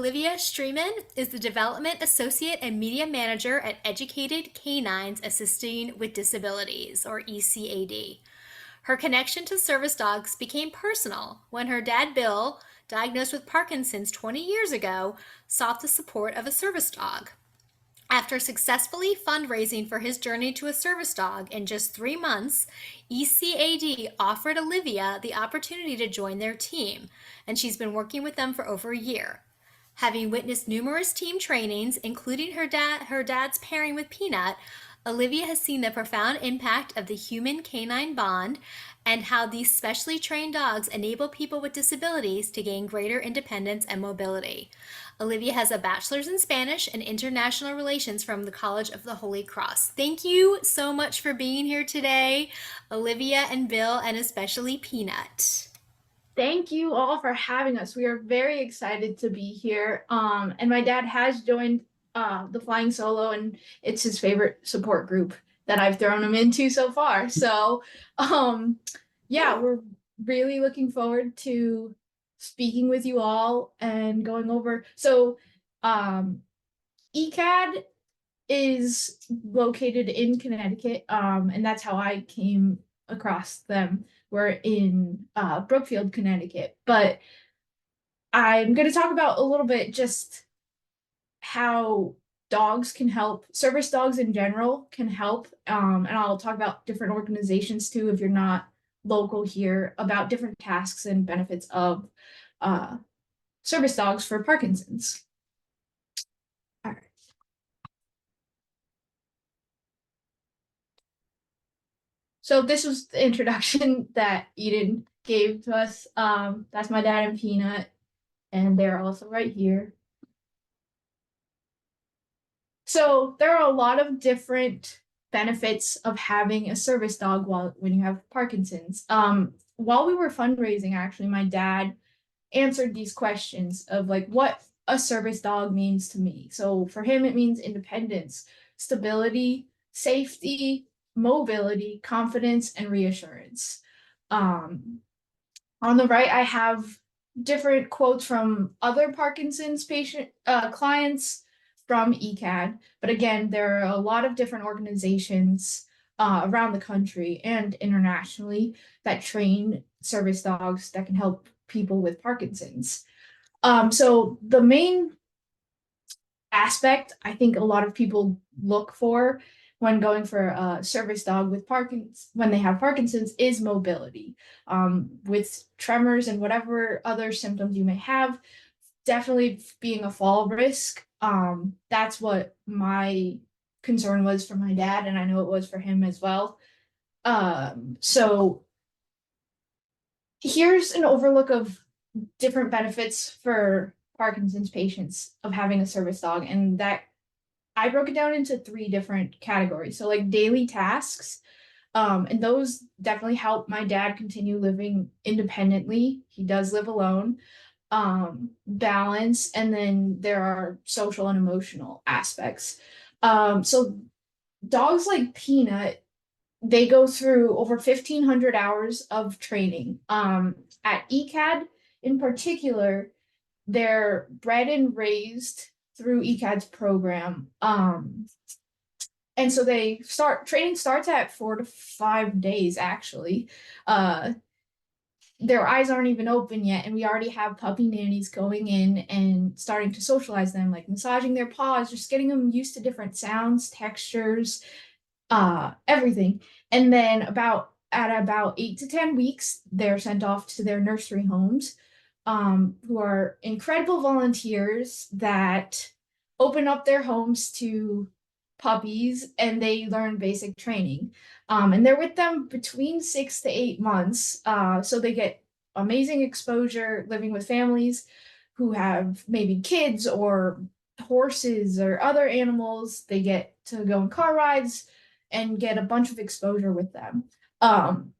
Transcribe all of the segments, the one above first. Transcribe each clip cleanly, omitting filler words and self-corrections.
Olivia Streaman is the Development Associate and Media Manager at Educated Canines Assisting with Disabilities, or ECAD. Her connection to service dogs became personal when her dad, Bill, diagnosed with Parkinson's 20 years ago, sought the support of a service dog. After successfully fundraising for his journey to a service dog in just 3 months, ECAD offered Olivia the opportunity to join their team, and she's been working with them for over a year. Having witnessed numerous team trainings, including her dad's pairing with Peanut, Olivia has seen the profound impact of the human canine bond and how these specially trained dogs enable people with disabilities to gain greater independence and mobility. Olivia has a bachelor's in Spanish and international relations from the College of the Holy Cross. Thank you so much for being here today, Olivia and Bill, and especially Peanut. Thank you all for having us. We are very excited to be here. And my dad has joined the Flying Solo, and it's his favorite support group that I've thrown him into so far. So, yeah, we're really looking forward to speaking with you all and going over. So, ECAD is located in Connecticut, and that's how I came across them. We're in Brookfield, Connecticut. But I'm going to talk about a little bit just how dogs can help, service dogs in general can help. And I'll talk about different organizations too, if you're not local here, about different tasks and benefits of service dogs for Parkinson's. All right. So this was the introduction that Eden gave to us. That's my dad and Peanut, and they're also right here. So there are a lot of different benefits of having a service dog when you have Parkinson's. While we were fundraising, actually, my dad answered these questions of like what a service dog means to me. So for him, it means independence, stability, safety, mobility, confidence, and reassurance. On the right, I have different quotes from other Parkinson's patient clients from ECAD. But again, there are a lot of different organizations around the country and internationally that train service dogs that can help people with Parkinson's. So the main aspect I think a lot of people look for when going for a service dog with Parkinson's, when they have Parkinson's, is mobility. With tremors and whatever other symptoms you may have, definitely being a fall risk. That's what my concern was for my dad, and I know it was for him as well. So here's an overlook of different benefits for Parkinson's patients of having a service dog, and that I broke it down into 3 different categories. So like daily tasks, and those definitely help my dad continue living independently. He does live alone. Balance, and then there are social and emotional aspects. So dogs like Peanut, they go through over 1,500 hours of training. At ECAD in particular, they're bred and raised through ECAD's program. And so training starts at 4 to 5 days, actually. Their eyes aren't even open yet, and we already have puppy nannies going in and starting to socialize them, like massaging their paws, just getting them used to different sounds, textures, everything. And then at about 8 to 10 weeks, they're sent off to their nursery homes, who are incredible volunteers that open up their homes to puppies, and they learn basic training. And they're with them between 6 to 8 months. So they get amazing exposure living with families who have maybe kids or horses or other animals. They get to go on car rides and get a bunch of exposure with them. And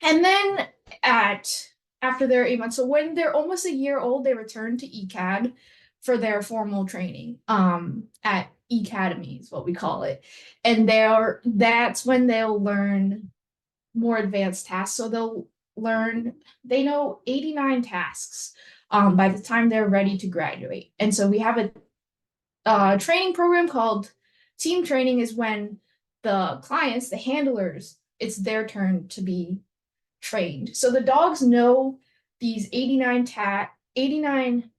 then after they're 8 months, so when they're almost a year old, they return to ECAD for their formal training at Academy is what we call it. And that's when they'll learn more advanced tasks. So they know 89 tasks. by the time they're ready to graduate. And so we have a training program called team training, is when the clients, the handlers, it's their turn to be trained. So the dogs know these 89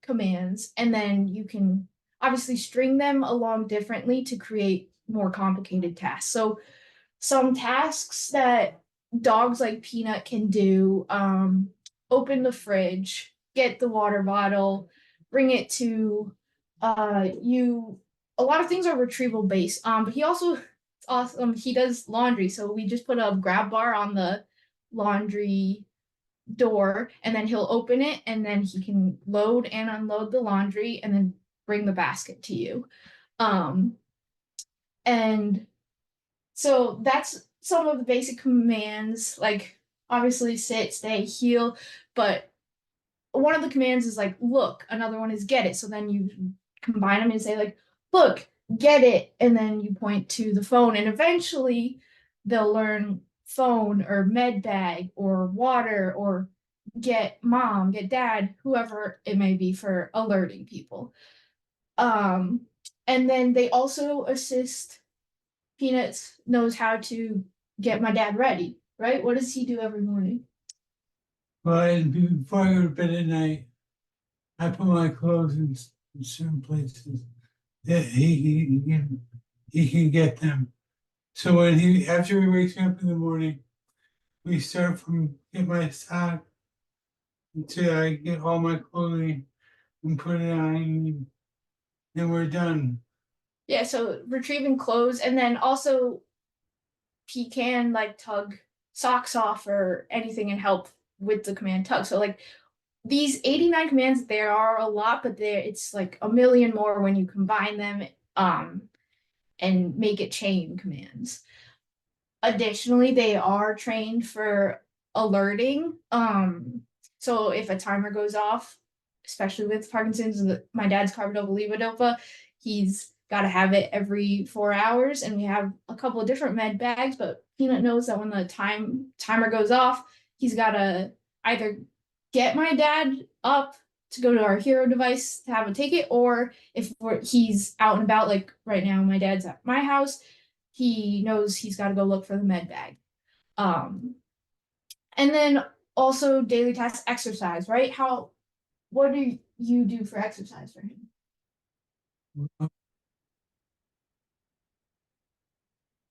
commands, and then you can obviously string them along differently to create more complicated tasks. So some tasks that dogs like Peanut can do, open the fridge, get the water bottle, bring it to you. A lot of things are retrieval based. But he also, it's awesome, he does laundry. So we just put a grab bar on the laundry door, and then he'll open it, and then he can load and unload the laundry and then bring the basket to you. And so that's some of the basic commands, like obviously sit, stay, heel, but one of the commands is like look, another one is get it. So then you combine them and say like look, get it, and then you point to the phone, and eventually they'll learn phone or med bag or water or get mom, get dad, whoever it may be, for alerting people. Um, and then they also assist. Peanuts knows how to get my dad ready, right? What does he do every morning? Well, before I go to bed at night, I put my clothes in certain places that he can get them. So when after he wakes me up in the morning, we start from get my sock until I get all my clothing and put it on, and we're done. Yeah, so retrieving clothes, and then also he can like tug socks off or anything and help with the command tug. So like these 89 commands, there are a lot, but it's like a million more when you combine them and make it chain commands. Additionally, they are trained for alerting. So if a timer goes off, especially with Parkinson's, my dad's carbidopa levodopa, he's got to have it every 4 hours, and we have a couple of different med bags. But Peanut knows that when the timer goes off, he's got to either get my dad up to go to our hero device to have him take it, or if he's out and about, like right now, my dad's at my house, he knows he's got to go look for the med bag. And then also daily tasks, exercise, right? What do you do for exercise for him?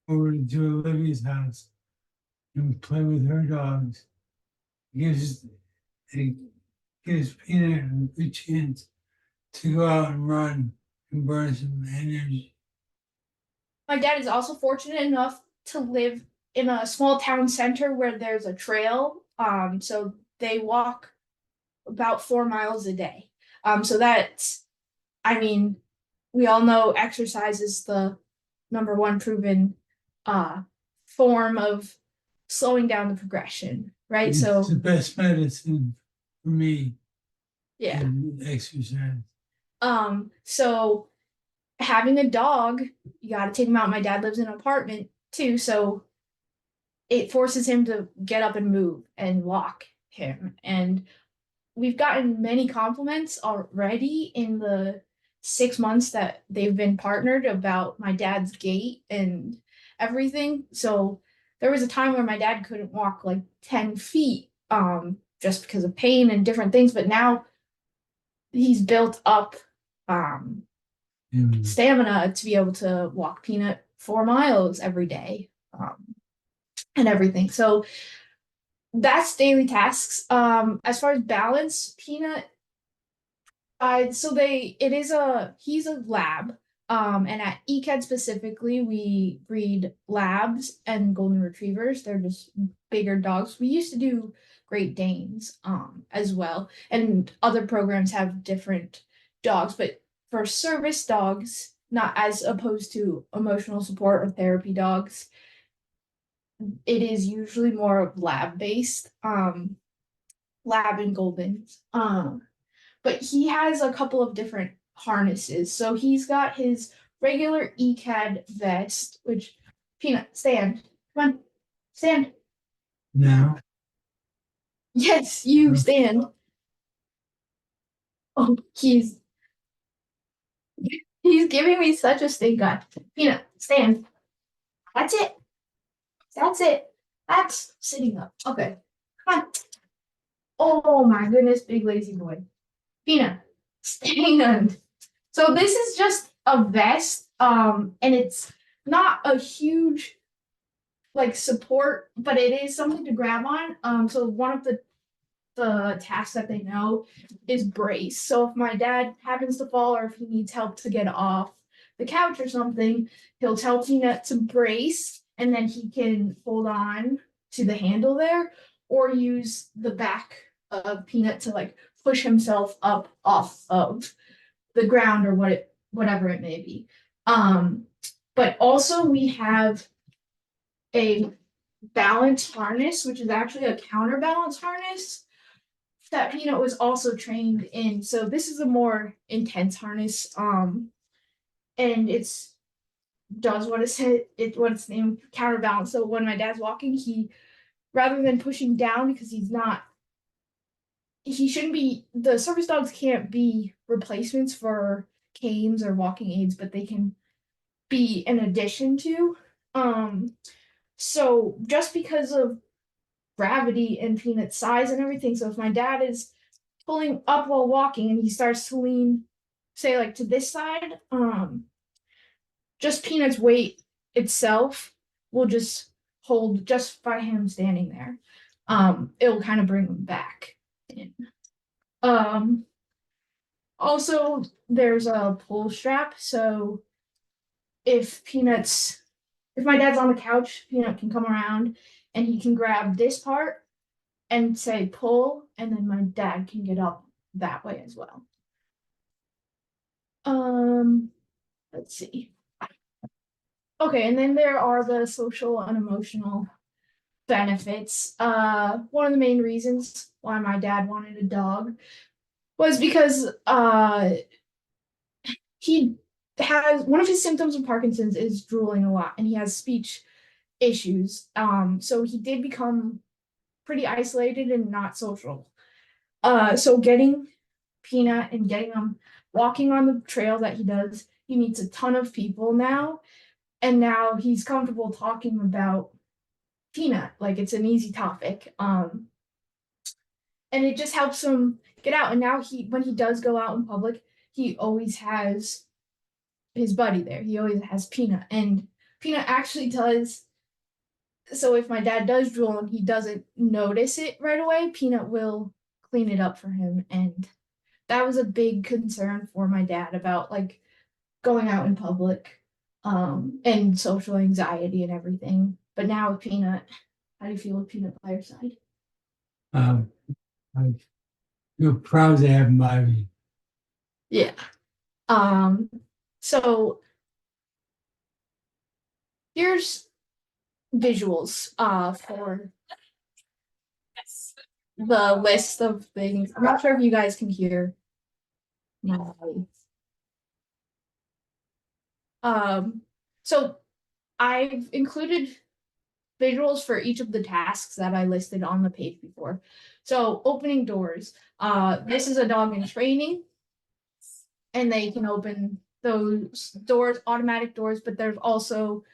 Over to Olivia's house and play with her dogs. Gives it gives Peanut a good chance to go out and run and burn some energy. My dad is also fortunate enough to live in a small town center where there's a trail. So they walk about 4 miles a day. So that's, I mean, we all know exercise is the number one proven form of slowing down the progression, right? It's So the best medicine for me. yeah. Exercise. So having a dog, you got to take him out. My dad lives in an apartment too, so it forces him to get up and move and walk him. And we've gotten many compliments already in the 6 months that they've been partnered about my dad's gait and everything. So there was a time where my dad couldn't walk like 10 feet just because of pain and different things, but now he's built up stamina to be able to walk Peanut 4 miles every day and everything. So that's daily tasks. As far as balance, Peanut, he's a lab. And at ECAD specifically, we breed labs and golden retrievers. They're just bigger dogs. We used to do Great Danes as well, and other programs have different dogs, but for service dogs, not as opposed to emotional support or therapy dogs, it is usually more lab based, lab and goldens. But he has a couple of different harnesses. So he's got his regular ECAD vest, which Peanut, stand. Come on, stand. Now. Yes, you stand. Oh, he's giving me such a stink eye. Peanut, stand. That's it. That's it. That's sitting up. Okay. Come on. Oh my goodness, big lazy boy. Peanut, stand. So this is just a vest, and it's not a huge like support, but it is something to grab on. So one of the tasks that they know is brace. So if my dad happens to fall or if he needs help to get off the couch or something, he'll tell Peanut to brace and then he can hold on to the handle there or use the back of Peanut to like push himself up off of the ground or whatever it may be. But also we have a balance harness, which is actually a counterbalance harness that Peanut was also trained in. So this is a more intense harness. And it's does what it said what it's named counterbalance. So when my dad's walking, he rather than pushing down because he shouldn't be the service dogs can't be replacements for canes or walking aids, but they can be an addition to. So just because of gravity and Peanut's size and everything. So if my dad is pulling up while walking and he starts to lean, say like to this side, just Peanut's weight itself will just hold just by him standing there. It'll kind of bring him back in. Also there's a pull strap, so if my dad's on the couch, Peanut can come around and he can grab this part and say pull, and then my dad can get up that way as well. Let's see. Okay, and then there are the social and emotional benefits. One of the main reasons why my dad wanted a dog was because he has one of his symptoms of Parkinson's is drooling a lot, and he has speech issues. So he did become pretty isolated and not social. So getting Peanut and getting him walking on the trail that he does, he meets a ton of people now, and now he's comfortable talking about Peanut, like it's an easy topic. And it just helps him get out. And now when he does go out in public, he always has his buddy there. He always has Peanut, and Peanut actually does. So if my dad does drool and he doesn't notice it right away, Peanut will clean it up for him. And that was a big concern for my dad about like going out in public, and social anxiety and everything. But now with Peanut, how do you feel with Peanut by your side? I feel proud to have Mary. Yeah. So here's visuals for the list of things. I'm not sure if you guys can hear my so I've included visuals for each of the tasks that I listed on the page before. So opening doors. This is a dog in training, and they can open those doors, automatic doors, but there's also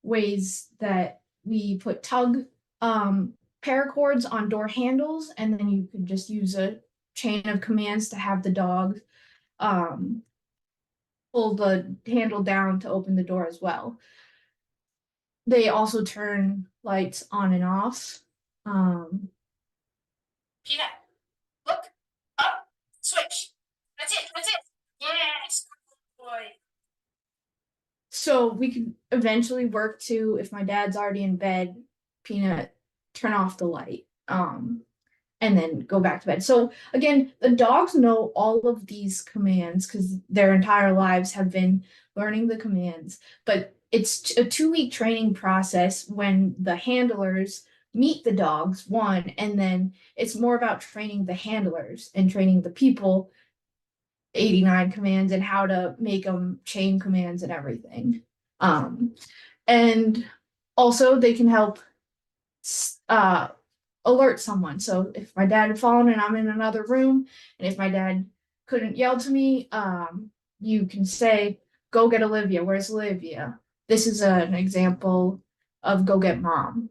ways that we put tug paracords on door handles, and then you could just use a chain of commands to have the dog pull the handle down to open the door as well. They also turn lights on and off. Peanut, look up, switch. That's it. That's it. Yes, boy. So we could eventually work to, if my dad's already in bed, Peanut, turn off the light, and then go back to bed. So again, the dogs know all of these commands because their entire lives have been learning the commands, but it's a 2-week training process when the handlers meet the dogs, one, and then it's more about training the handlers and training the people 89 commands and how to make them chain commands and everything. And also they can help alert someone. So if my dad had fallen and I'm in another room, and if my dad couldn't yell to me, you can say, go get Olivia. Where's Olivia? This is an example of go get mom.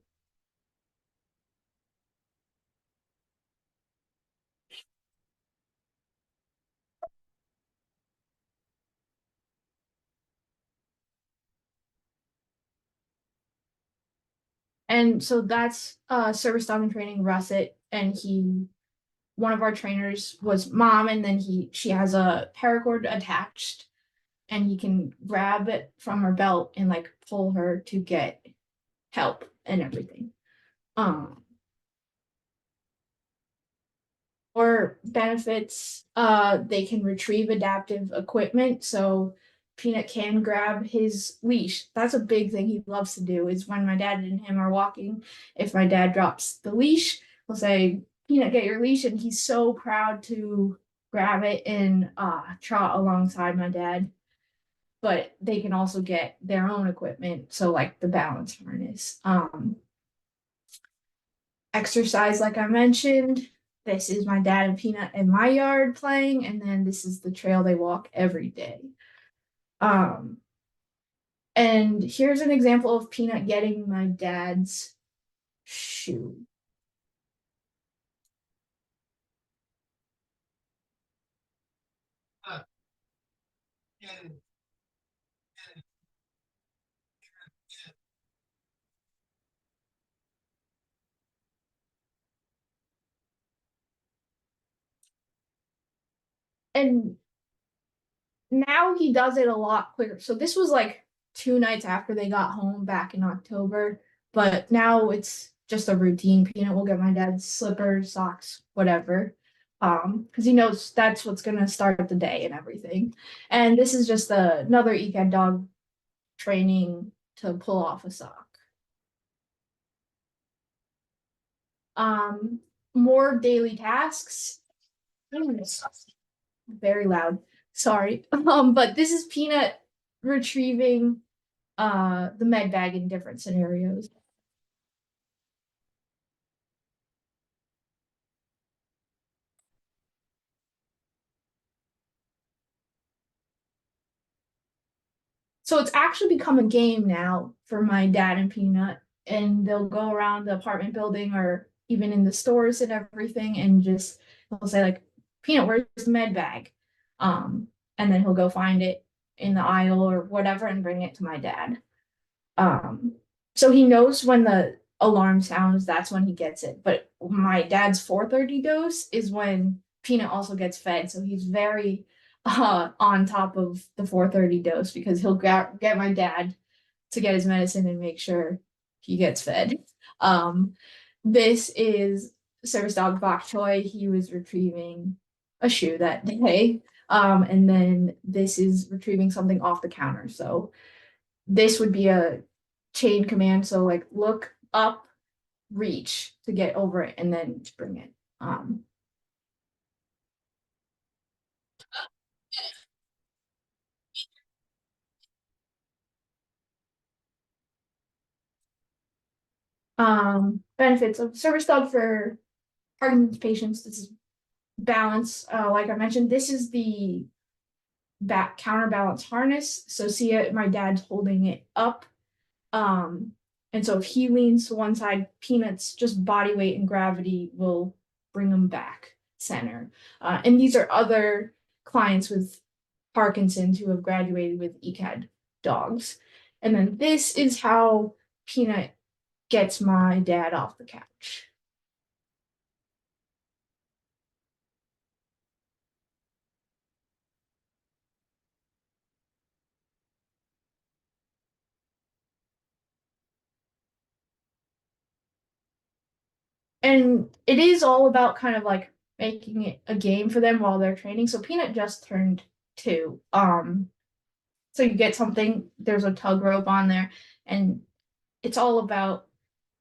And so that's service dog and training Russet, and one of our trainers was mom, and then she has a paracord attached, and he can grab it from her belt and like pull her to get help and everything. Um, or benefits, they can retrieve adaptive equipment. So Peanut can grab his leash. That's a big thing he loves to do, is when my dad and him are walking, if my dad drops the leash, he'll say, Peanut, get your leash, and he's so proud to grab it and trot alongside my dad. But they can also get their own equipment, so like the balance harness. Exercise, like I mentioned, this is my dad and Peanut in my yard playing, and then this is the trail they walk every day. And here's an example of Peanut getting my dad's shoe. And now he does it a lot quicker. So this was like 2 nights after they got home back in October, but now it's just a routine. Peanut will get my dad's slippers, socks, whatever. Because he knows that's what's gonna start the day and everything. And this is just another ECAD dog training to pull off a sock. Um, More daily tasks. Very loud. Sorry. But this is Peanut retrieving the med bag in different scenarios. So it's actually become a game now for my dad and Peanut, and they'll go around the apartment building or even in the stores and everything, and just they'll say like, Peanut, where's the med bag? And then he'll go find it in the aisle or whatever and bring it to my dad. Um, so he knows when the alarm sounds, that's when he gets it. But my dad's 4:30 dose is when Peanut also gets fed. So he's very on top of the 4:30 dose, because he'll get my dad to get his medicine and make sure he gets fed. This is service dog bok choy. He was retrieving a shoe that day. And then this is retrieving something off the counter. So this would be a chain command. So like look up, reach to get over it, and then to bring it. Benefits of service dog for Parkinson's patients. This is balance. Like I mentioned, this is the back counterbalance harness. So see it, my dad's holding it up. And so if he leans to one side, Peanut's just body weight and gravity will bring him back center. And these are other clients with Parkinson's who have graduated with ECAD dogs. And then this is how Peanut gets my dad off the couch. And it is all about kind of like making it a game for them while they're training. So Peanut just turned 2. So you get something, there's a tug rope on there, and it's all about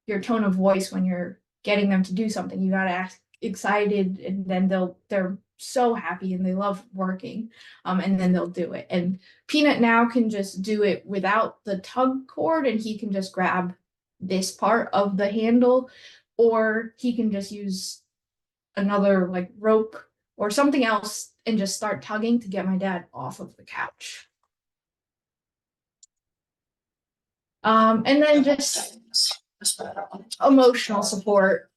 your tone of voice when you're getting them to do something. You gotta act excited, and then they're so happy and they love working. And then they'll do it. And Peanut now can just do it without the tug cord, and he can just grab this part of the handle, or he can just use another like rope or something else and just start tugging to get my dad off of the couch. And then just emotional support.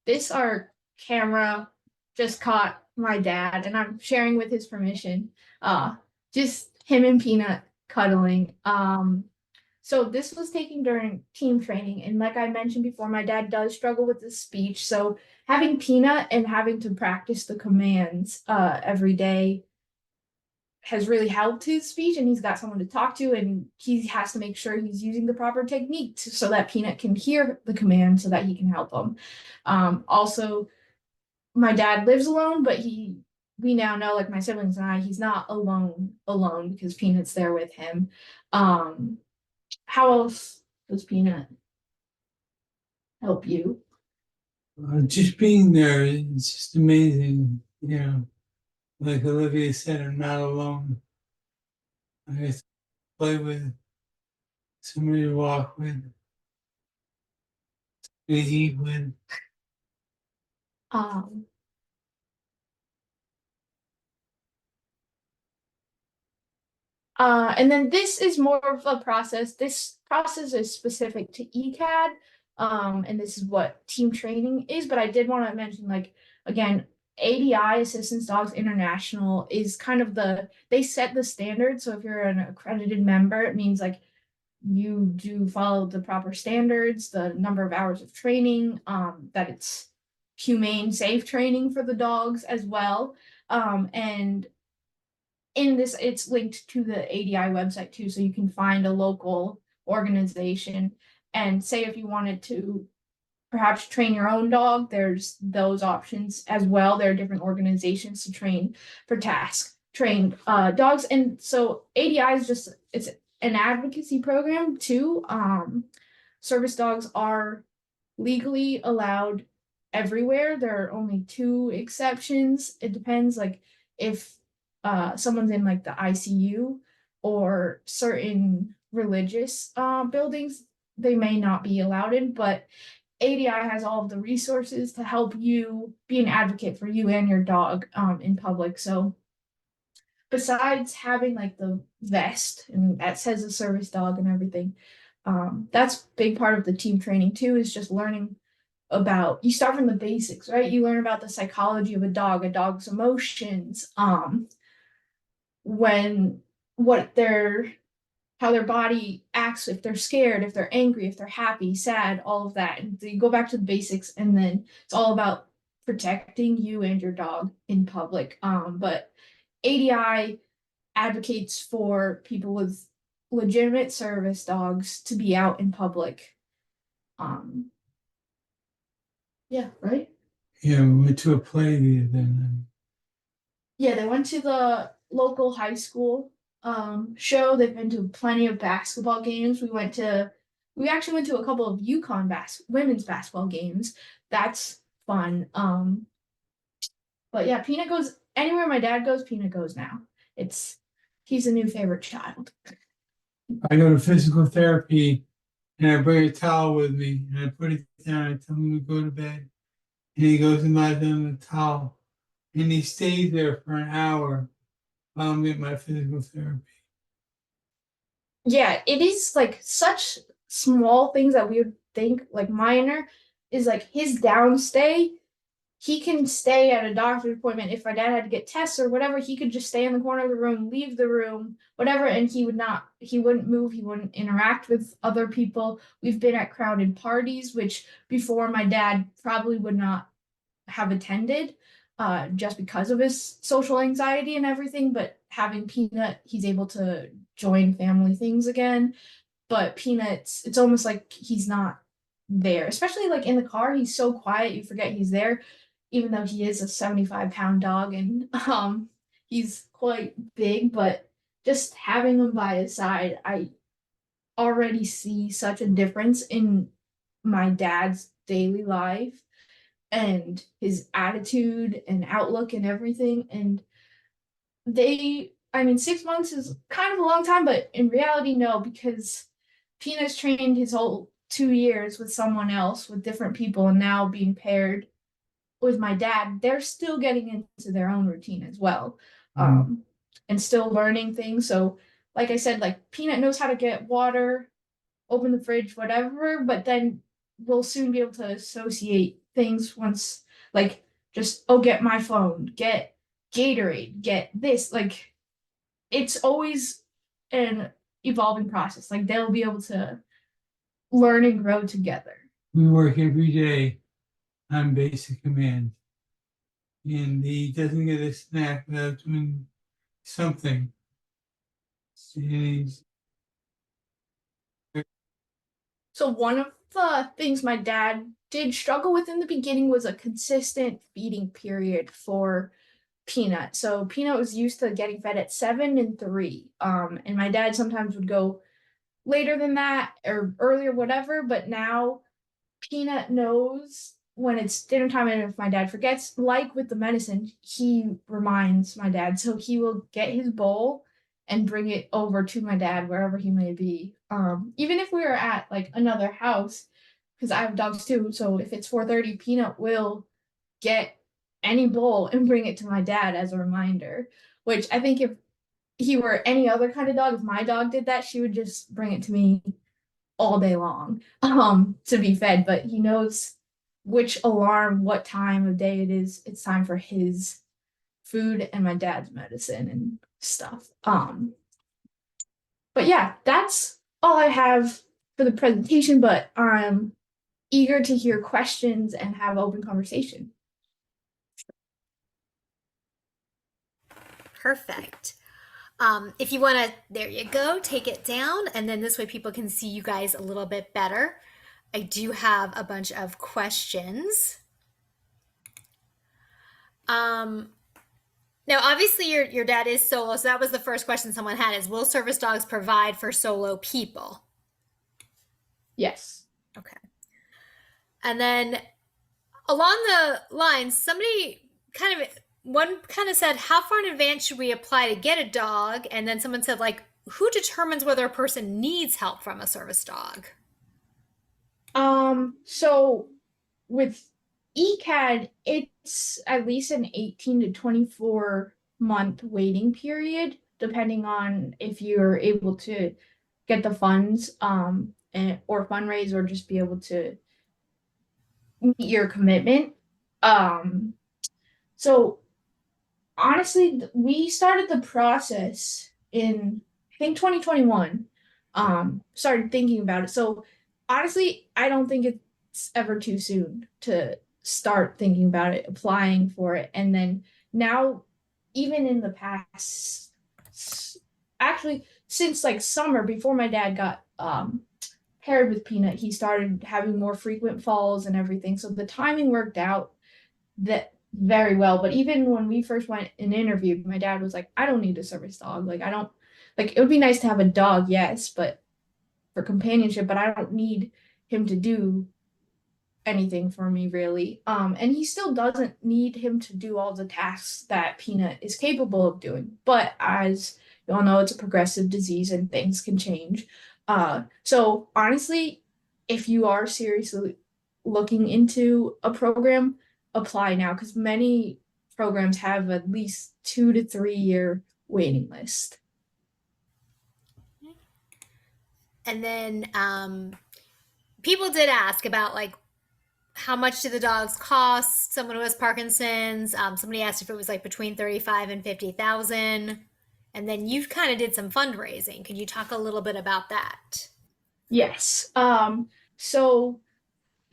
This our camera just caught my dad, and I'm sharing with his permission. Just him and Peanut cuddling. So this was taken during team training, and like I mentioned before, my dad does struggle with his speech. So having Peanut and having to practice the commands every day has really helped his speech, and he's got someone to talk to, and he has to make sure he's using the proper technique so that Peanut can hear the command so that he can help him. Also, my dad lives alone, but we now know, like my siblings and I, he's not alone because Peanut's there with him. How else does Peanut help you? Just being there is just amazing, you know. Like Olivia said, I'm not alone. I get to play with somebody to walk with, to eat with. Um, and then this is more of a process. This process is specific to ECAD. And this is what team training is. But I did want to mention, like, again, ADI Assistance Dogs International is kind of they set the standard. So if you're an accredited member, it means like you do follow the proper standards, the number of hours of training, that it's humane, safe training for the dogs as well. And in this, it's linked to the ADI website too, so you can find a local organization. And say if you wanted to perhaps train your own dog, there's those options as well. There are different organizations to train for task trained dogs. And so ADI is just, it's an advocacy program too. Service dogs are legally allowed everywhere. There are only two exceptions. It depends, like if someone's in like the ICU or certain religious buildings, they may not be allowed in, but ADI has all of the resources to help you be an advocate for you and your dog in public. So besides having like the vest and that says a service dog and everything, that's a big part of the team training too, is just learning about, you start from the basics, right? You learn about the psychology of a dog's emotions, when what their how their body acts, if they're scared, if they're angry, if they're happy, sad, all of that. And so you go back to the basics, and then it's all about protecting you and your dog in public. But ADI advocates for people with legitimate service dogs to be out in public. Yeah, right? Yeah, we went to a play the other night. Yeah, they went to the local high school show. They've been to plenty of basketball games. We actually went to a couple of women's basketball games. That's fun. But yeah, Peanut goes anywhere my dad goes, Peanut goes now. He's a new favorite child. I go to physical therapy and I bring a towel with me and I put it down. I tell him to go to bed. And he goes and lies down the towel. And he stays there for an hour while I'm getting my physical therapy. Yeah, it is like such small things that we would think like minor, is like his downstay. He can stay at a doctor's appointment. If my dad had to get tests or whatever, he could just stay in the corner of the room, leave the room, whatever, and he wouldn't move, he wouldn't interact with other people. We've been at crowded parties, which before my dad probably would not have attended, just because of his social anxiety and everything. But having Peanut, he's able to join family things again. But Peanut's, it's almost like he's not there, especially like in the car. He's so quiet, you forget he's there, even though he is a 75-pound dog, and he's quite big. But just having him by his side, I already see such a difference in my dad's daily life and his attitude and outlook and everything. And I mean, 6 months is kind of a long time, but in reality, no, because Peanut's trained his whole 2 years with someone else, with different people, and now being paired with my dad, they're still getting into their own routine as well, and still learning things. So, like I said, like Peanut knows how to get water, open the fridge, whatever, but then we'll soon be able to associate things once, like just, oh, get my phone, get Gatorade, get this. Like it's always an evolving process. Like they'll be able to learn and grow together. We work every day on basic command. And he doesn't get a snack without doing something. And he's So one of the things my dad did struggle with in the beginning was a consistent feeding period for Peanut. So Peanut was used to getting fed at 7 and 3. And my dad sometimes would go later than that or earlier, whatever. But now Peanut knows when it's dinner time, and if my dad forgets, like with the medicine, he reminds my dad. So he will get his bowl and bring it over to my dad wherever he may be. Even if we were at like another house, because I have dogs too. So if it's 4:30, Peanut will get any bowl and bring it to my dad as a reminder. Which I think if he were any other kind of dog, if my dog did that, she would just bring it to me all day long to be fed. But he knows which alarm, what time of day it is. It's time for his food and my dad's medicine and stuff. But yeah, that's all I have for the presentation, but I'm eager to hear questions and have open conversation. Perfect. If you want to, there you go, take it down, and then this way people can see you guys a little bit better. I do have a bunch of questions. Now, obviously, your dad is solo, so that was the first question someone had: is will service dogs provide for solo people? Yes. Okay. And then along the lines, one kind of said, how far in advance should we apply to get a dog? And then someone said, like, who determines whether a person needs help from a service dog? So with ECAD, it's at least an 18 to 24-month waiting period, depending on if you're able to get the funds, or fundraise, or just be able to meet your commitment. So honestly, we started the process in, I think, 2021. Started thinking about it. So honestly, I don't think it's ever too soon to start thinking about it, applying for it. And then now, even in the past, actually since like summer before my dad got paired with Peanut, he started having more frequent falls and everything. So the timing worked out that very well. But even when we first went and interviewed, my dad was like, I don't need a service dog. Like I don't, like, it would be nice to have a dog, yes, but for companionship, but I don't need him to do anything for me really. And he still doesn't need him to do all the tasks that Peanut is capable of doing. But as you all know, it's a progressive disease and things can change. So honestly, if you are seriously looking into a program, apply now, because many programs have at least 2 to 3 year waiting list. And then people did ask about, like, how much do the dogs cost? Someone who has Parkinson's. Somebody asked if it was like between 35 and 50,000. And then you kind of did some fundraising. Could you talk a little bit about that? Yes. So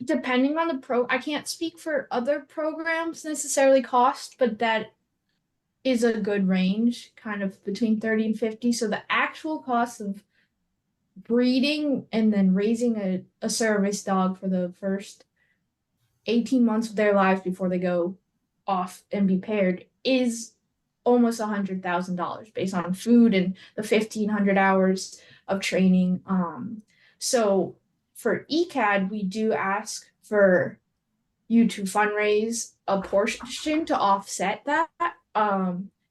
depending on the I can't speak for other programs necessarily cost, but that is a good range, kind of between 30 and 50. So the actual cost of breeding and then raising a service dog for the first 18 months of their lives before they go off and be paired is almost $100,000 based on food and the 1,500 hours of training. So for ECAD, we do ask for you to fundraise a portion to offset that.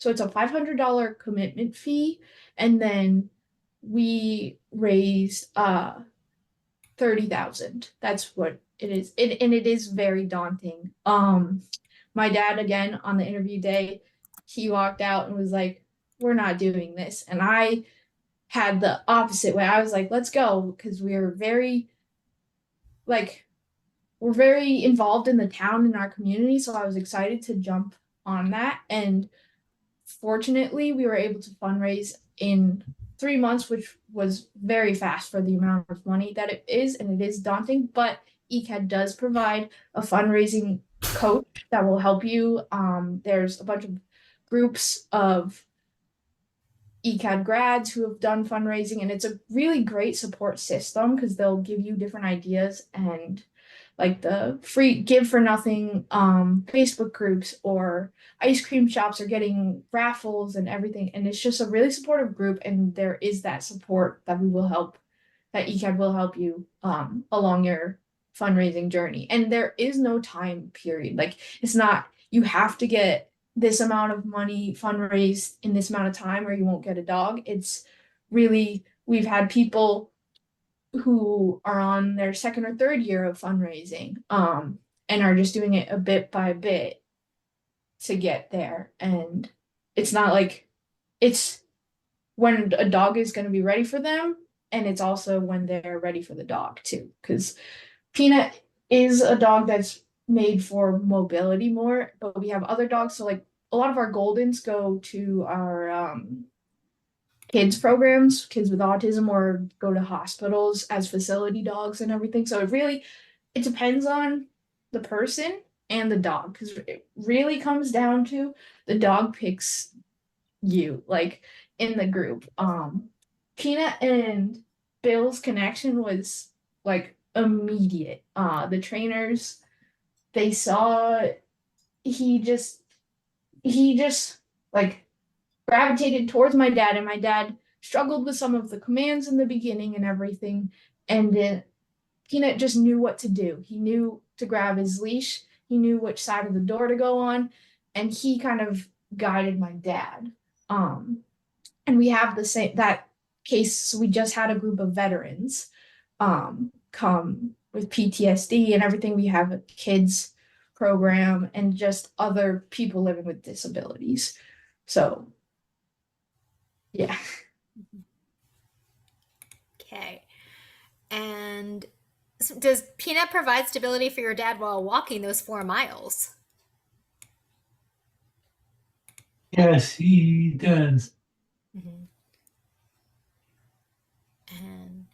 So it's a $500 commitment fee, and then we raised 30,000. That's what it is. And it is very daunting. My dad, again, on the interview day, he walked out and was like, "We're not doing this." And I had the opposite way. I was like, "Let's go," because like we're very involved in the town and our community. So I was excited to jump on that. And fortunately, we were able to fundraise in 3 months, which was very fast for the amount of money that it is, and it is daunting. But ECAD does provide a fundraising coach that will help you. There's a bunch of groups of ECAD grads who have done fundraising, and it's a really great support system because they'll give you different ideas, and like the free give for nothing Facebook groups or ice cream shops are getting raffles and everything, and it's just a really supportive group, and there is that support that ECAD will help you along your fundraising journey. And there is no time period. Like, it's not you have to get this amount of money fundraised in this amount of time or you won't get a dog. It's really, we've had people who are on their second or third year of fundraising and are just doing it a bit by bit to get there. And it's not like it's when a dog is going to be ready for them, and it's also when they're ready for the dog too, because Peanut is a dog that's made for mobility more, but we have other dogs. So like a lot of our Goldens go to our kids programs, kids with autism, or go to hospitals as facility dogs and everything. So it depends on the person and the dog, because it really comes down to the dog picks you, like in the group. Peanut and Bill's connection was like immediate. The trainers, they saw he just like gravitated towards my dad, and my dad struggled with some of the commands in the beginning and everything. And Peanut just knew what to do. He knew to grab his leash, he knew which side of the door to go on, and he kind of guided my dad. And we have the same that case. So we just had a group of veterans come with PTSD and everything. We have a kids program and just other people living with disabilities. So yeah. Okay. And does Peanut provide stability for your dad while walking those 4 miles? Yes, he does. Mm-hmm. And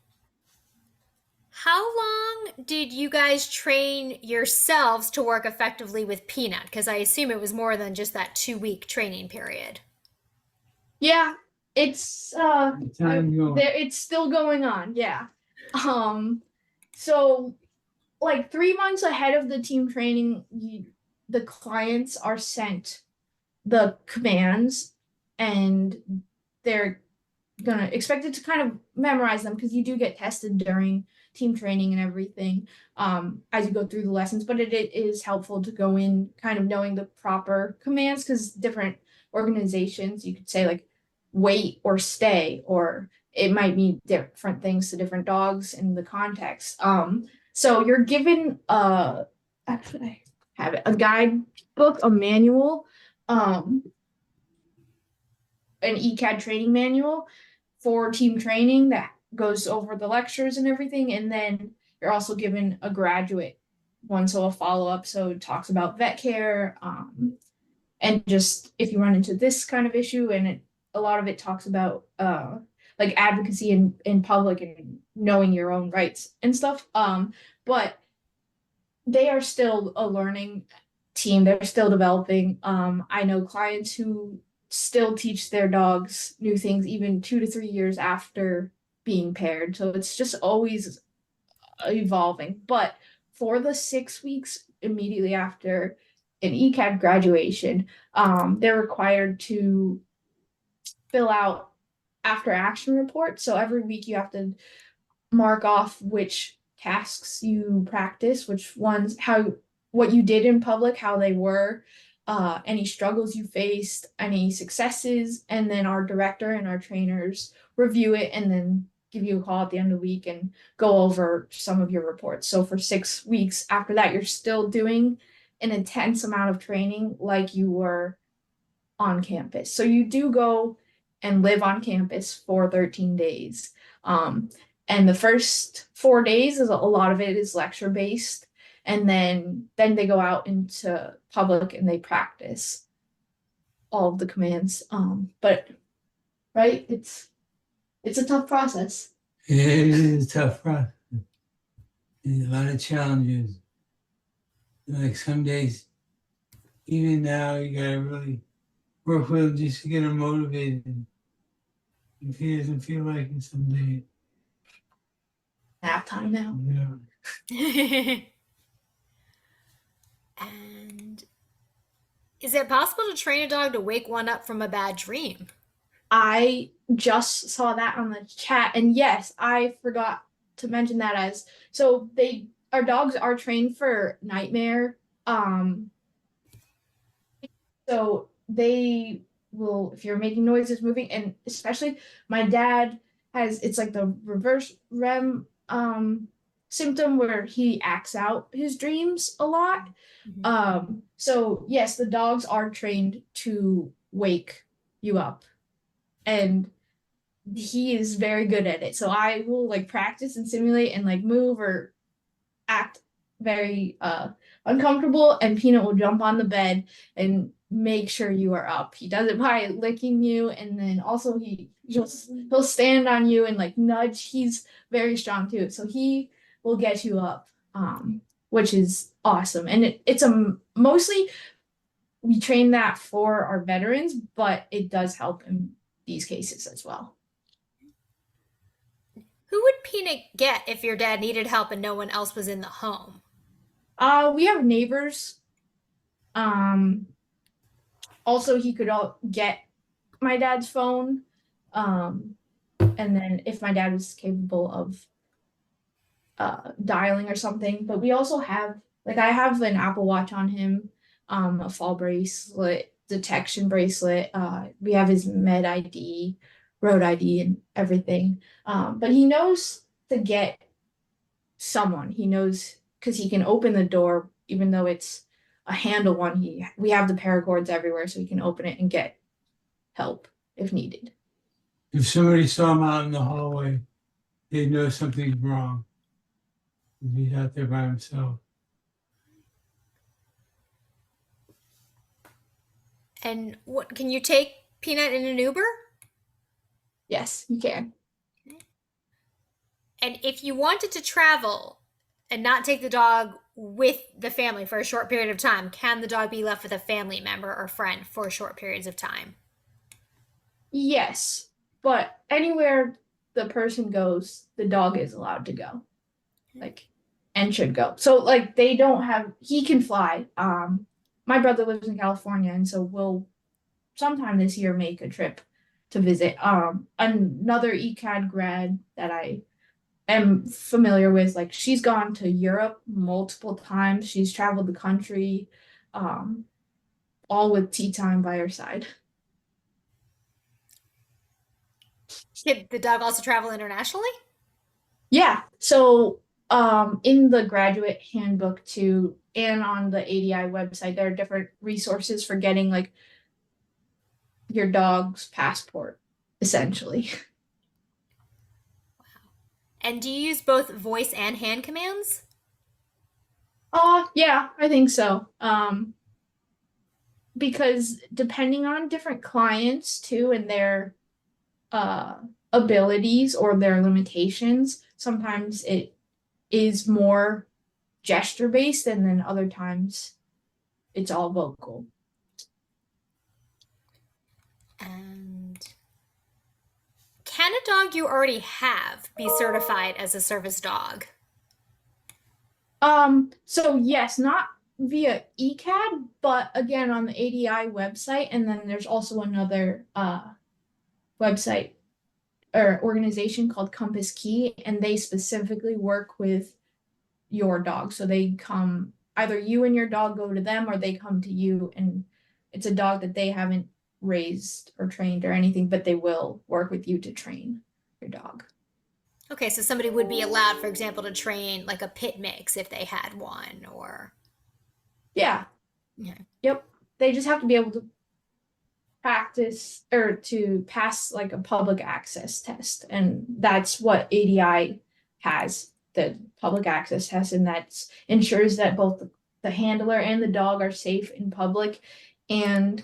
how long did you guys train yourselves to work effectively with Peanut? Because I assume it was more than just that 2-week training period. Yeah, it's it's still going on. Yeah. So like 3 months ahead of the team training, the clients are sent the commands, and they're gonna expected to kind of memorize them, because you do get tested during team training and everything as you go through the lessons. But it is helpful to go in kind of knowing the proper commands, because different organizations, you could say like wait or stay, or it might mean different things to different dogs in the context. So you're given actually I have it, a guidebook, a manual, an ECAD training manual for team training that goes over the lectures and everything. And then you're also given a graduate one, so a follow-up. So it talks about vet care, and just if you run into this kind of issue, and a lot of it talks about like advocacy in public and knowing your own rights and stuff. But they are still a learning team. They're still developing. I know clients who still teach their dogs new things even 2 to 3 years after being paired. So it's just always evolving. But for the 6 weeks immediately after an ECAD graduation, they're required to fill out after action reports. So every week you have to mark off which tasks you practice, which ones, what you did in public, how they were, any struggles you faced, any successes, and then our director and our trainers review it and then give you a call at the end of the week and go over some of your reports. So for 6 weeks after that, you're still doing an intense amount of training like you were on campus. So you do go and live on campus for 13 days. And the first 4 days is a lot of it is lecture based. And then they go out into public and they practice all of the commands. But right, it's a tough process. It is a tough process. There's a lot of challenges. Like some days, even now, you gotta really work with him just to get him motivated. If he doesn't feel like it someday, Nap time now. yeah. And is it possible to train a dog to wake one up from a bad dream? I just saw that on the chat, and yes, I forgot to mention that as so our dogs are trained for nightmare. So they will, if you're making noises, moving, and especially my dad it's like the reverse REM symptom where he acts out his dreams a lot. So yes, the dogs are trained to wake you up, and he is very good at it. So I will like practice and simulate and like move or act very uncomfortable, and Peanut will jump on the bed and make sure you are up. He does it by licking you, and then also he'll stand on you and like nudge. He's very strong too, so he will get you up, which is awesome. And it's mostly we train that for our veterans, but it does help in these cases as well. Who would Peanut get if your dad needed help and no one else was in the home? We have neighbors. Also, he could get my dad's phone. And then if my dad was capable of dialing or something. But we also have, like, I have an Apple Watch on him, a fall bracelet, detection bracelet. We have his med ID, road ID, and everything. But he knows to get someone. He knows because he can open the door, even though it's a handle one. We have the paracords everywhere, so he can open it and get help if needed. If somebody saw him out in the hallway, they'd know something's wrong. If he's out there by himself. And what can you take Peanut in an Uber? Yes, you can. And if you wanted to travel and not take the dog with the family for a short period of time, can the dog be left with a family member or friend for short periods of time? Yes, but anywhere the person goes, the dog is allowed to go. Like, and should go. So like he can fly. My brother lives in California, and so we'll sometime this year make a trip to visit. Another ECAD grad that I am familiar with, like she's gone to Europe multiple times. She's traveled the country, all with tea time by her side. Did the dog also travel internationally? Yeah. So in the graduate handbook too, and on the ADI website, there are different resources for getting like your dog's passport, essentially. Wow. And do you use both voice and hand commands? Yeah, I think so. Because depending on different clients too and their abilities or their limitations, sometimes it is more gesture based, and then other times it's all vocal. And can a dog you already have be certified as a service dog? So yes, not via ECAD, but again on the ADI website, and then there's also another website or organization called Compass Key, and they specifically work with your dog. So they come, either you and your dog go to them, or they come to you and it's a dog that they haven't raised or trained or anything, but they will work with you to train your dog. Okay, so somebody would be allowed, for example, to train like a pit mix if they had one, or Yeah. yeah. Yep. They just have to be able to practice or to pass like a public access test. And that's what ADI has, the public access test, and that ensures that both the handler and the dog are safe in public and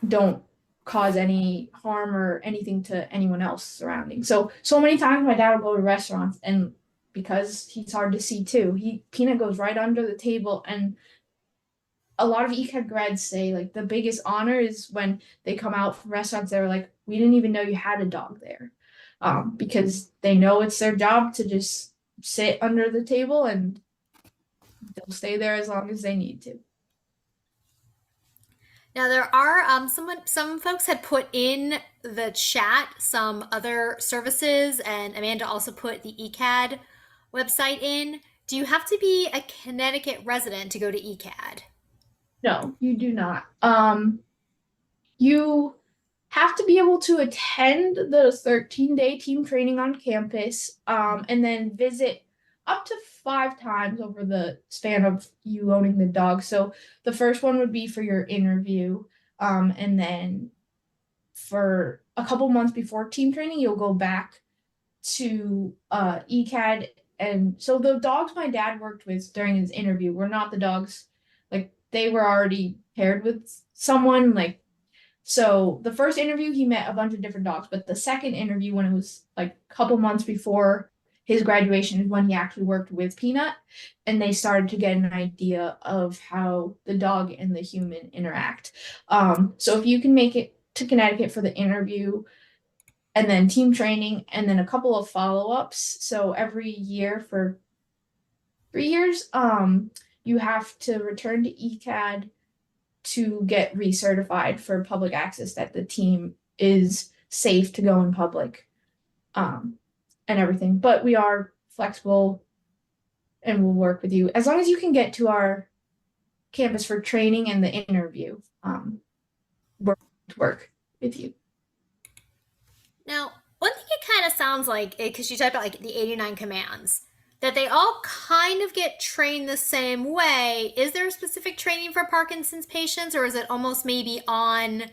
don't cause any harm or anything to anyone else surrounding. So many times my dad will go to restaurants, and because he's hard to see too, Peanut goes right under the table. And a lot of ECAD grads say like the biggest honor is when they come out from restaurants, they're like, we didn't even know you had a dog there. Because they know it's their job to just sit under the table, and they'll stay there as long as they need to. Now there are some folks had put in the chat some other services, and Amanda also put the ECAD website in. Do you have to be a Connecticut resident to go to ECAD? No, you do not. You have to be able to attend the 13-day team training on campus, and then visit up to 5 times over the span of you owning the dog. So the first one would be for your interview, and then for a couple months before team training, you'll go back to ECAD. And so the dogs my dad worked with during his interview were not the dogs, like they were already paired with someone. Like, so the first interview he met a bunch of different dogs, but the second interview, when it was like a couple months before his graduation, is when he actually worked with Peanut, and they started to get an idea of how the dog and the human interact. So if you can make it to Connecticut for the interview, and then team training, and then a couple of follow-ups. So every year for 3 years, you have to return to ECAD to get recertified for public access, that the team is safe to go in public, and everything. But we are flexible and we'll work with you as long as you can get to our campus for training and the interview. Work with you. Now, one thing it kind of sounds like, because you talked about like the 89 commands, that they all kind of get trained the same way. Is there a specific training for Parkinson's patients, or is it almost maybe on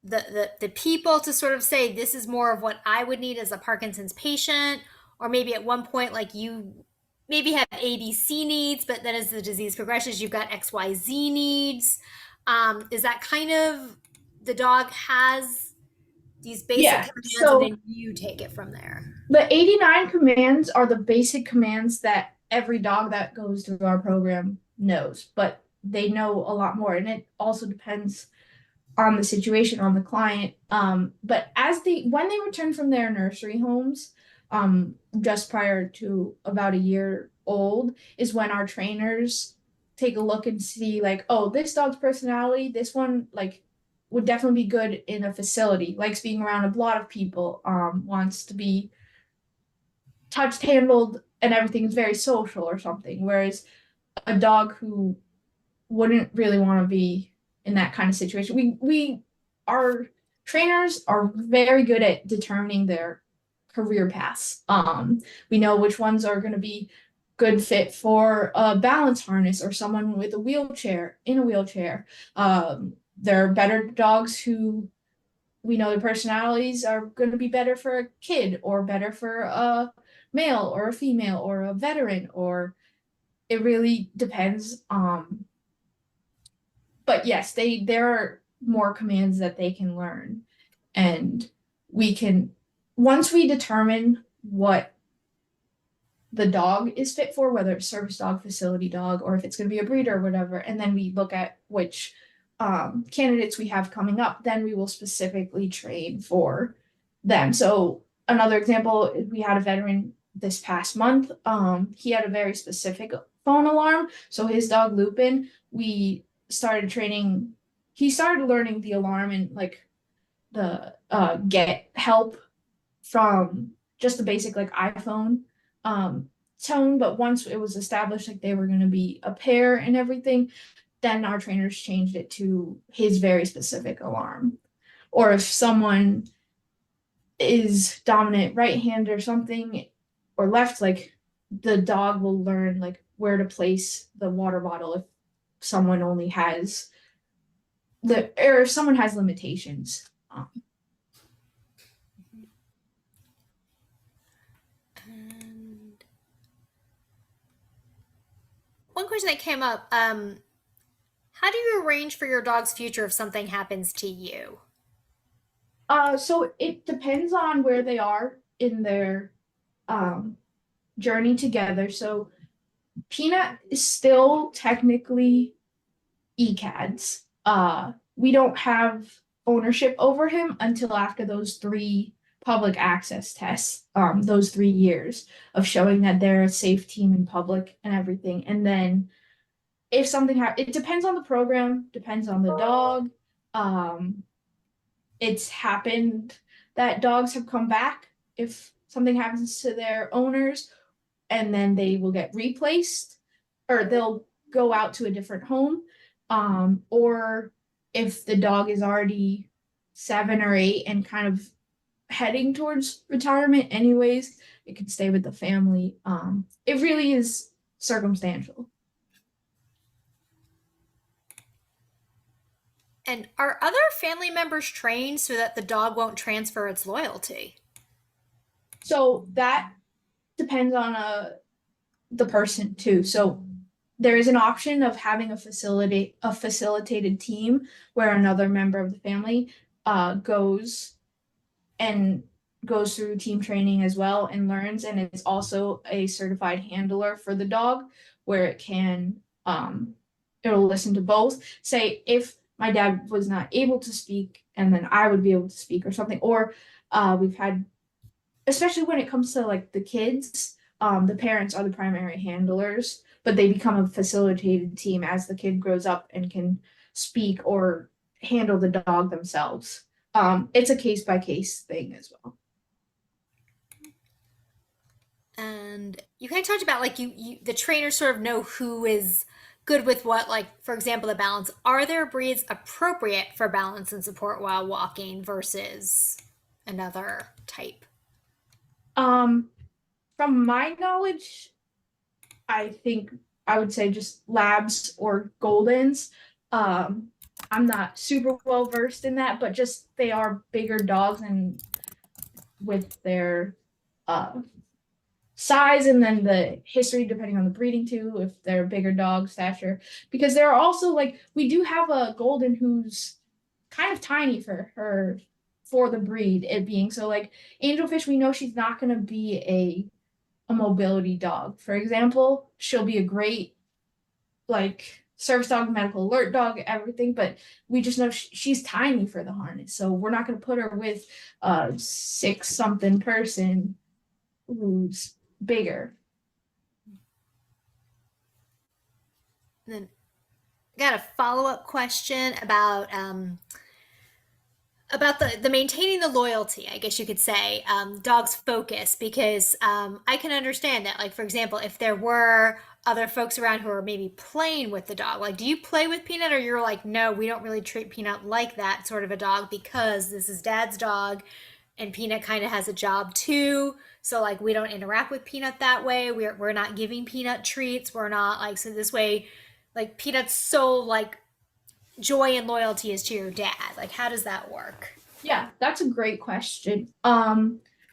the people to sort of say, this is more of what I would need as a Parkinson's patient? Or maybe at one point, like you maybe have ABC needs, but then as the disease progresses, you've got XYZ needs. Is that kind of, the dog has these basic commands, so and then you take it from there? The 89 commands are the basic commands that every dog that goes through our program knows, but they know a lot more, and it also depends on the situation, on the client. But when they return from their nursery homes, just prior to about a year old, is when our trainers take a look and see like, oh, this dog's personality, this one like would definitely be good in a facility, likes being around a lot of people, wants to be touched, handled, and everything, is very social or something. Whereas a dog who wouldn't really want to be in that kind of situation, our trainers are very good at determining their career paths. We know which ones are going to be good fit for a balance harness or someone with a wheelchair, in a wheelchair. There are better dogs who we know their personalities are going to be better for a kid, or better for a male or a female or a veteran, or it really depends. But yes, there are more commands that they can learn, and we can, once we determine what the dog is fit for, whether it's service dog, facility dog, or if it's going to be a breeder or whatever, and then we look at which candidates we have coming up, then we will specifically train for them. So another example, we had a veteran this past month. He had a very specific phone alarm. So his dog Lupin, we started training. He started learning the alarm and like the get help from just the basic like iPhone tone. But once it was established like they were going to be a pair and everything, then our trainers changed it to his very specific alarm. Or if someone is dominant right hand or something, or left, like the dog will learn like where to place the water bottle if someone only has or if someone has limitations. And one question that came up, how do you arrange for your dog's future if something happens to you? So it depends on where they are in their um journey together. So Peanut is still technically ECAD's. We don't have ownership over him until after those 3 public access tests, those 3 years of showing that they're a safe team in public and everything. And then if something happens, it depends on the program, depends on the dog. It's happened that dogs have come back if something happens to their owners, and then they will get replaced, or they'll go out to a different home. Or if the dog is already 7 or 8 and kind of heading towards retirement anyways, it could stay with the family. It really is circumstantial. And are other family members trained so that the dog won't transfer its loyalty? So that depends on the person too. So there is an option of having a facilitated team where another member of the family goes through team training as well and learns, and it's also a certified handler for the dog where it'll listen to both. Say if my dad was not able to speak and then I would be able to speak or something. Or we've had, especially when it comes to like the kids, the parents are the primary handlers, but they become a facilitated team as the kid grows up and can speak or handle the dog themselves. It's a case by case thing as well. And you kind of talked about like the trainers sort of know who is good with what, like for example, the balance. Are there breeds appropriate for balance and support while walking versus another type? From my knowledge, I think I would say just labs or goldens. I'm not super well versed in that, but just they are bigger dogs and with their size, and then the history depending on the breeding too, if they're bigger dog stature. Because there are also like we do have a golden who's kind of tiny for the breed, it being so like angelfish, we know she's not going to be a mobility dog. For example, she'll be a great like service dog, medical alert dog, everything, but we just know she's tiny for the harness, so we're not going to put her with a 6-something person who's bigger. And then I got a follow-up question about the maintaining the loyalty, I guess you could say, dog's focus, because I can understand that, like for example, if there were other folks around who are maybe playing with the dog, like do you play with Peanut, or you're like, no, we don't really treat Peanut like that sort of a dog because this is Dad's dog and Peanut kind of has a job too, so like we don't interact with Peanut that way, we're not giving Peanut treats, we're not like, so this way like Peanut's so like joy and loyalty is to your dad, like how does that work? Yeah, that's a great question.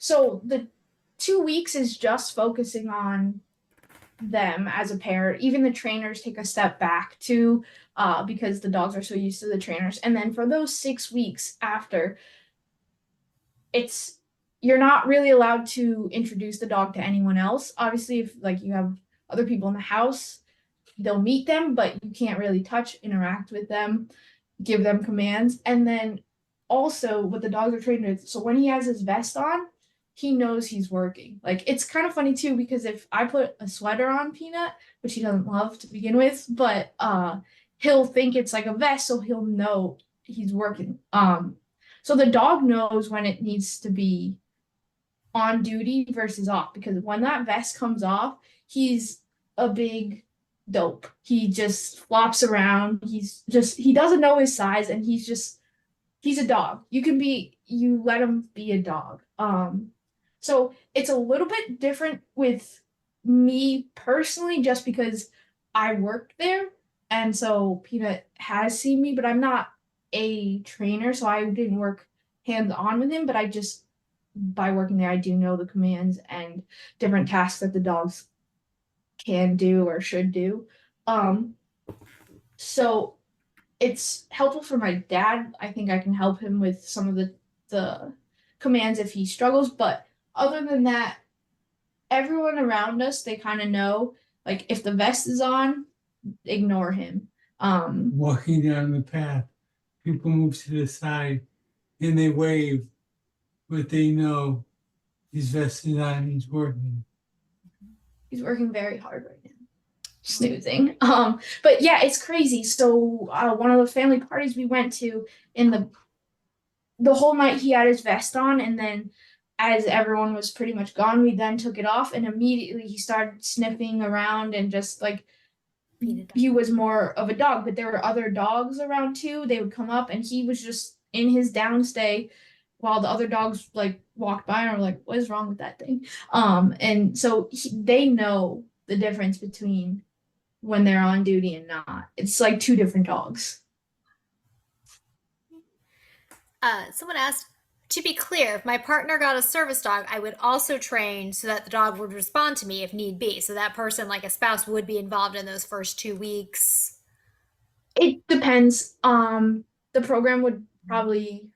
So the 2 weeks is just focusing on them as a pair. Even the trainers take a step back too, because the dogs are so used to the trainers. And then for those 6 weeks after, you're not really allowed to introduce the dog to anyone else. Obviously, if like you have other people in the house, they'll meet them, but you can't really touch, interact with them, give them commands. And then also what the dogs are trained with, so when he has his vest on, he knows he's working. Like it's kind of funny too, because if I put a sweater on Peanut, which he doesn't love to begin with, but he'll think it's like a vest, so he'll know he's working. So the dog knows when it needs to be on duty versus off, because when that vest comes off, he's a big dope. He just flops around. He doesn't know his size, and he's a dog. You let him be a dog. So it's a little bit different with me personally, just because I worked there, and so Peanut has seen me, but I'm not a trainer, so I didn't work hands on with him, but I just by working there, I do know the commands and different tasks that the dogs can do or should do. Um, so it's helpful for my dad. I think I can help him with some of the commands if he struggles, but other than that, everyone around us, they kind of know, like, if the vest is on, ignore him. Walking down the path, people move to the side and they wave, but they know he's vested on, he's working. He's working very hard right now, snoozing. But yeah, it's crazy. So one of the family parties we went to, in the whole night he had his vest on, and then as everyone was pretty much gone, we then took it off, and immediately he started sniffing around and just like he was more of a dog. But there were other dogs around too. They would come up, and he was just in his downstay while the other dogs like walked by and were like, "What is wrong with that thing?" And so they know the difference between when they're on duty and not. It's like two different dogs. Someone asked, to be clear, if my partner got a service dog, I would also train so that the dog would respond to me if need be. So that person, like a spouse, would be involved in those first 2 weeks. It depends. The program would probably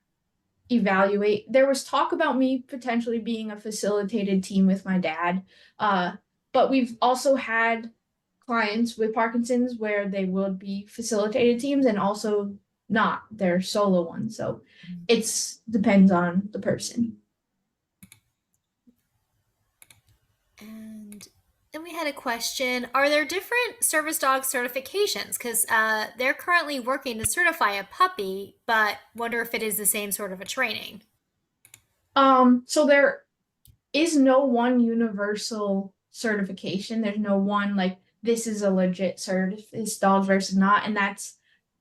evaluate. There was talk about me potentially being a facilitated team with my dad. But we've also had clients with Parkinson's where they would be facilitated teams and also not. They're solo ones. So it's depends on the person. And then we had a question, are there different service dog certifications? Because they're currently working to certify a puppy, but wonder if it is the same sort of a training. So there is no one universal certification. There's no one like this is a legit cert, this dog versus not, and that's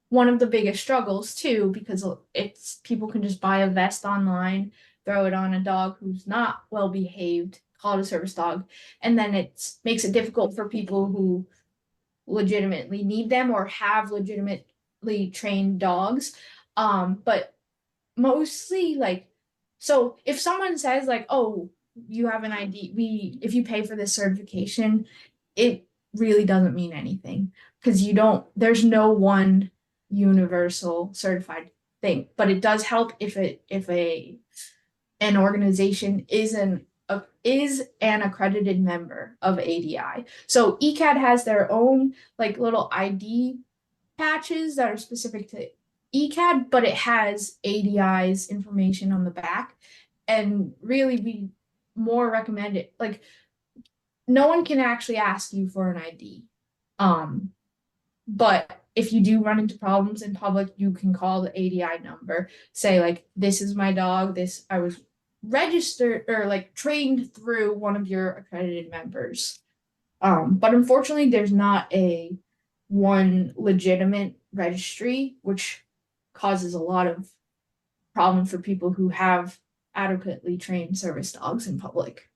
one of the biggest struggles too, because it's people can just buy a vest online, throw it on a dog who's not well behaved, call it a service dog, and then it makes it difficult for people who legitimately need them or have legitimately trained dogs. But mostly like, so if someone says like, oh, you have an ID, if you pay for this certification, it really doesn't mean anything, because there's no one universal certified thing, but it does help if an organization is an accredited member of ADI. So ECAD has their own like little ID patches that are specific to ECAD, but it has ADI's information on the back. And really, we more recommend it. Like, no one can actually ask you for an ID. But if you do run into problems in public, you can call the ADI number, say like, this is my dog, I was registered or like trained through one of your accredited members. But unfortunately, there's not a one legitimate registry, which causes a lot of problems for people who have adequately trained service dogs in public.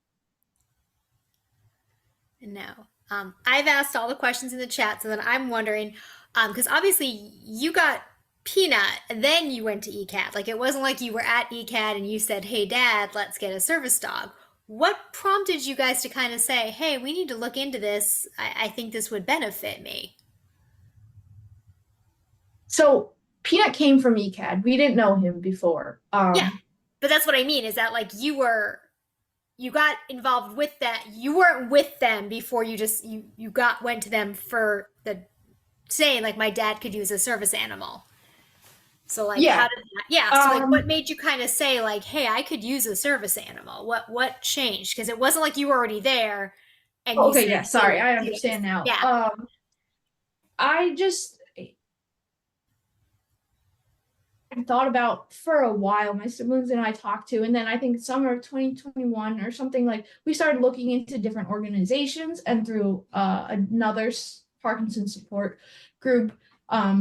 No. I've asked all the questions in the chat, so then I'm wondering, because obviously you got Peanut and then you went to ECAD. Like, it wasn't like you were at ECAD and you said, hey, Dad, let's get a service dog. What prompted you guys to kind of say, hey, we need to look into this? I think this would benefit me. So Peanut came from ECAD. We didn't know him before. Yeah, but that's what I mean, is that like you got involved with that. You weren't with them before you went to them for the saying like my dad could use a service animal. So like Yeah. how did that, yeah. So like what made you kind of say like, hey, I could use a service animal? What changed? Because it wasn't like you were already there and Okay, said, yeah, sorry, hey, I understand now. Yeah. I thought about for a while, my siblings and I talked to, and then I think summer of 2021 or something, like we started looking into different organizations, and through another Parkinson support group.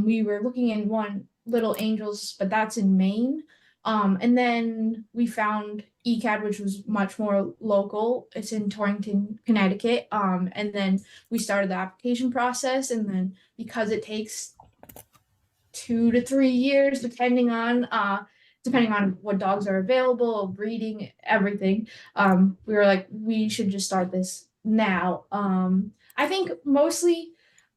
We were looking in one Little Angels, but that's in Maine. And then we found ECAD, which was much more local. It's in Torrington, Connecticut. And then we started the application process. And then because it takes 2 to 3 years, depending on what dogs are available, breeding, everything, we were like, we should just start this now. I think mostly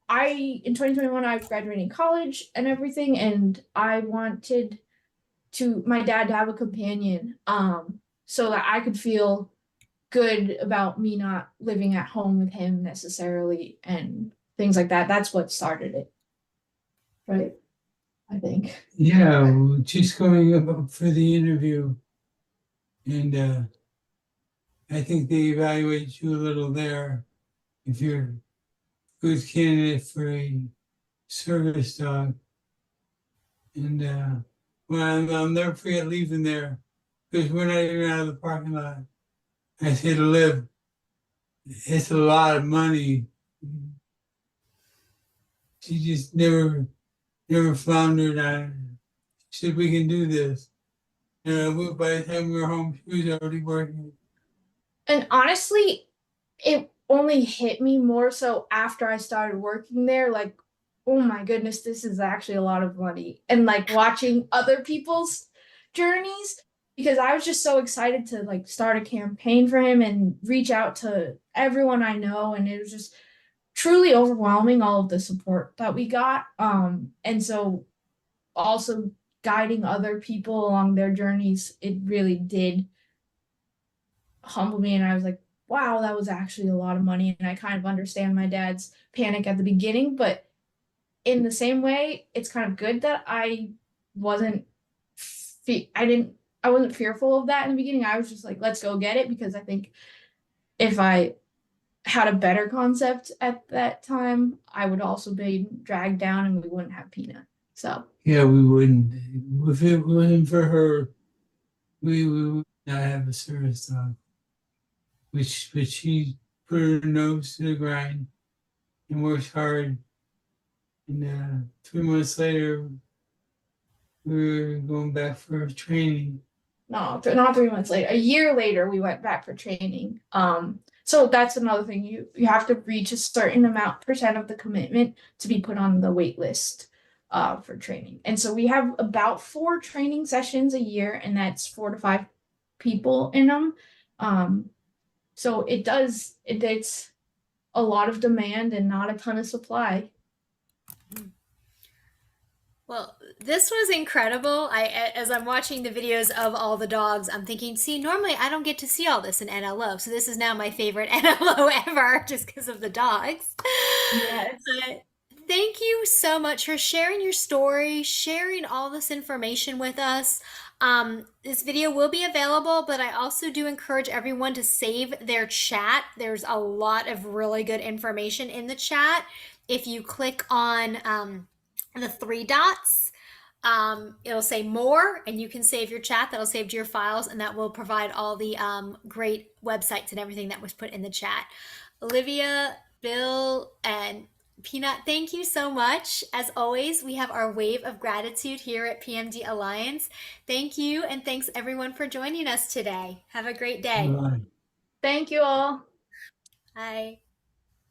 in 2021 I was graduating college and everything, and I wanted my dad to have a companion, so that I could feel good about me not living at home with him necessarily and things like that. That's what started it. Right. I think. Yeah, just going up for the interview, and I think they evaluate you a little there if you're a good candidate for a service dog. And well, I'll never forget leaving there because we're not even out of the parking lot. I said to Liv, it's a lot of money. She just never floundered on it. She said, we can do this. And by the time we were home, she was already working. And honestly, it only hit me more so after I started working there. Like, oh my goodness, this is actually a lot of money. And like watching other people's journeys, because I was just so excited to like start a campaign for him and reach out to everyone I know. And it was just truly overwhelming, all of the support that we got. And so also guiding other people along their journeys, it really did humble me. And I was like, wow, that was actually a lot of money. And I kind of understand my dad's panic at the beginning, but in the same way, it's kind of good that wasn't I wasn't fearful of that in the beginning. I was just like, let's go get it, because I think if I had a better concept at that time, I would also be dragged down and we wouldn't have Peanut. So yeah, we wouldn't. If it wasn't for her, we would not have a service dog. Which she put her nose to the grind and worked hard. And 3 months later, we were going back for training. no, not 3 months later. A year later, we went back for training. So that's another thing. You have to reach a certain percent of the commitment to be put on the wait list for training. And so we have about 4 training sessions a year, and that's 4 to 5 people in them. So it's a lot of demand and not a ton of supply. Well, this was incredible. As I'm watching the videos of all the dogs, I'm thinking, see, normally I don't get to see all this in NLO. So this is now my favorite NLO ever just because of the dogs. Yes. But thank you so much for sharing your story, sharing all this information with us. This video will be available, but I also do encourage everyone to save their chat. There's a lot of really good information in the chat. If you click on the 3 dots, it'll say more, and you can save your chat. That'll save to your files, and that will provide all the great websites and everything that was put in the chat. Olivia, Bill, and Peanut, thank you so much. As always, we have our wave of gratitude here at PMD Alliance. Thank you, and thanks everyone for joining us today. Have a great day. Right. Thank you all. Bye.